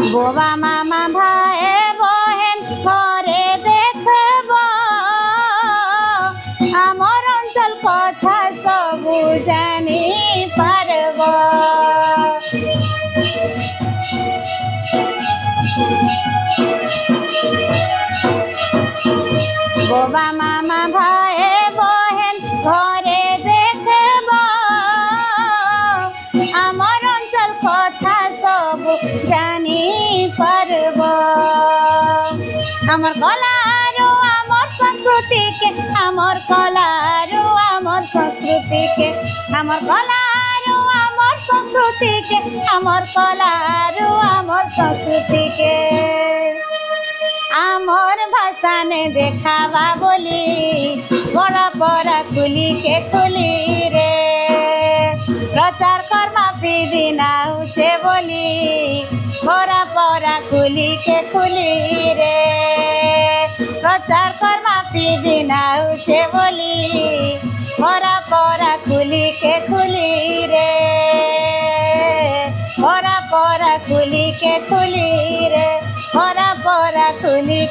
Boba मामा भाई बहन घरे देखब आमर अंचल कथा सबू जानी पारब बोबा मामा भाई बहन घरे देखब आमर अंचल कथा सब जानी पारब आमर कलारो आमर संस्कृति के आमर कलारो आमर संस्कृति के आमर कलारो आमर संस्कृति के आमर कलारो आमर संस्कृति के आमर भाषा ने देखावा बोली गड़ा पड़ा खुली रे प्रचार कर्मा पिदिना उचे बोली गड़ा पड़ा खुली रे प्रचार कर्मा पिदिना उचे बोली गड़ा पड़ा खुली रे गड़ा पड़ा खुली रे गड़ा पड़ा खुली